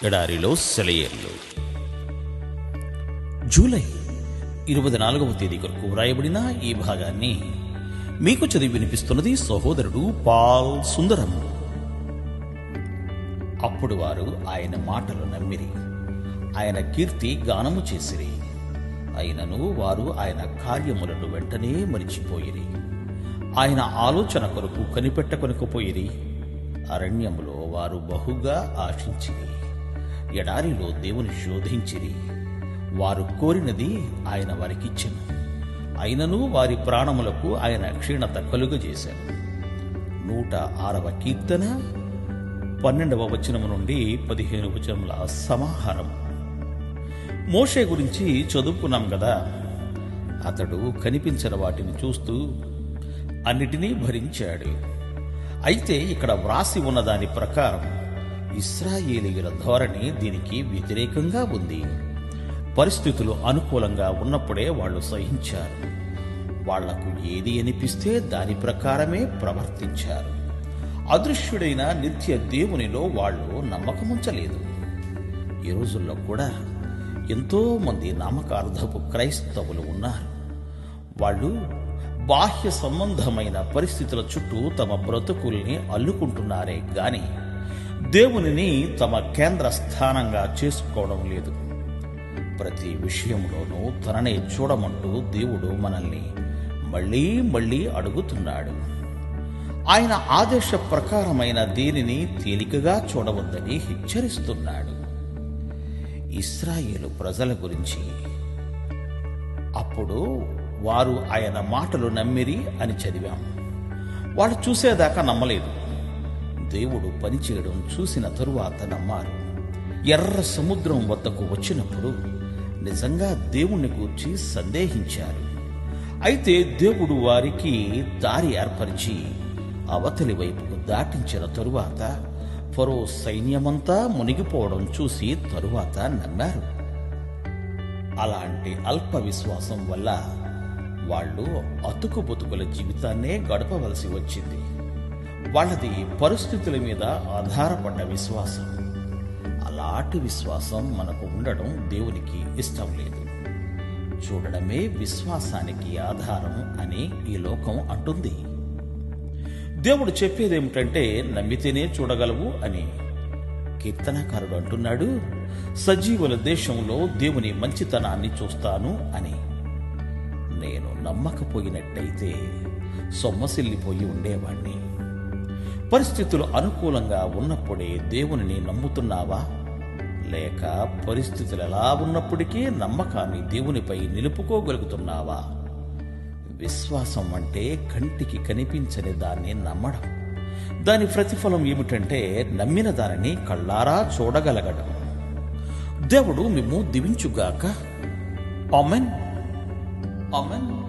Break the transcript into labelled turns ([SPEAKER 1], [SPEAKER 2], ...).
[SPEAKER 1] ఎడారిలో సెలయేర్లు. జూలై 24వ తేదీ కొరకు వ్రాయబడిన ఈ భాగాన్ని మీకు చదివి వినిపిస్తున్నది సహోదరుడు పాల్ సుందరం. అప్పుడు వారు ఆయన మాటలు నమ్మిరి, ఆయన కీర్తి గానము చేసిరి. అయినను వారు ఆయన కార్యములను వెంటనే మరిచిపోయిరి, ఆయన ఆలోచన కొరకు కనిపెట్టకొనకపోయిరి. అరణ్యములో వారు బహుగా ఆశించిరి, ఎడారిలో దేవుని శోధించిరి. వారు కోరినది ఆయన వారికిచ్చెను, అయినను వారి ప్రాణములకు ఆయన క్షీణత కలుగజేశాను. 106వ కీర్తన 12వ వచనము నుండి 15 వచనముల సమాహారం. మోషే గురించి చదువుకున్నాం కదా. అతడు కనిపించిన వాటిని చూస్తూ అన్నిటినీ భరించాడు. అయితే ఇక్కడ వ్రాసి ఉన్న దాని ప్రకారం ఇశ్రాయేలీయుల ధోరణి దీనికి వ్యతిరేకంగా ఉంది. పరిస్థితులు అనుకూలంగా ఉన్నప్పుడే వాళ్ళు సహించారు. వాళ్లకు ఏది అనిపిస్తే దాని ప్రకారమే ప్రవర్తించారు. అదృశ్యుడైన నిత్య దేవునిలో వాళ్ళు నమ్మకముంచలేదు. ఈ రోజుల్లో కూడా ఎంతో మంది నామకార్థపు క్రైస్తవులు ఉన్నారు. వాళ్ళు బాహ్య సంబంధమైన పరిస్థితుల చుట్టూ తమ బ్రతుకుల్ని అల్లుకుంటున్నారే గాని దేవునిని తమ కేంద్ర స్థానంగా చేసుకోవడం లేదు. ప్రతి విషయంలోనూ తననే చూడమంటూ దేవుడు మనల్ని మళ్లీ మళ్లీ అడుగుతున్నాడు. ఆయన ఆదేశ ప్రకారమైన దేనిని తేలికగా చూడవద్దని హెచ్చరిస్తున్నాడు. ఇశ్రాయేలు ప్రజల గురించి, అప్పుడు వారు ఆయన మాటలు నమ్మిరి అని చదివాం. వాళ్ళు చూసేదాకా నమ్మలేదు. దేవుడు పనిచేయడం చూసిన తరువాత నమ్మారు. ఎర్ర సముద్రం వద్దకు వచ్చినప్పుడు నిజంగా దేవుణ్ణి గూర్చి సందేహించారు. అయితే దేవుడు వారికి దారి ఏర్పరిచి అవతలి వైపుకు దాటించిన తరువాత ఫరో సైన్యమంతా మునిగిపోవడం చూసి తరువాత నమ్మారు. అలాంటి అల్ప విశ్వాసం వల్ల వాళ్ళు అతుకు బతుకుల జీవితాన్నే గడపవలసి వచ్చింది. వాళ్ళది పరిస్థితుల మీద ఆధారపడ్డ విశ్వాసం. అలాంటి విశ్వాసం మనకు ఉండడం దేవునికి ఇష్టం లేదు. చూడడమే విశ్వాసానికి ఆధారం అని ఈ లోకం అంటుంది. దేవుడు చెప్పేదేమిటంటే నమ్మితేనే చూడగలవు అని. కీర్తనకారుడు అంటున్నాడు, సజీవుల దేశంలో దేవుని మంచితనాన్ని చూస్తాను అని. నేను నమ్మకపోయినట్టయితే సొమ్మసిల్లిపోయి ఉండేవాణ్ణి. పరిస్థితులు అనుకూలంగా ఉన్నప్పుడే దేవునిని నమ్ముతున్నావా? లేక పరిస్థితులు ఎలా ఉన్నప్పటికీ నమ్మకాన్ని దేవునిపై నిలుపుకోగలుగుతున్నావా? విశ్వాసం అంటే కంటికి కనిపించని దాన్ని నమ్మడం. దాని ప్రతిఫలం ఏమిటంటే నమ్మిన దానిని కళ్ళారా చూడగలగడం. దేవుడు మిమ్ము దీవించుగాక. ఆమెన్. ఆమెన్.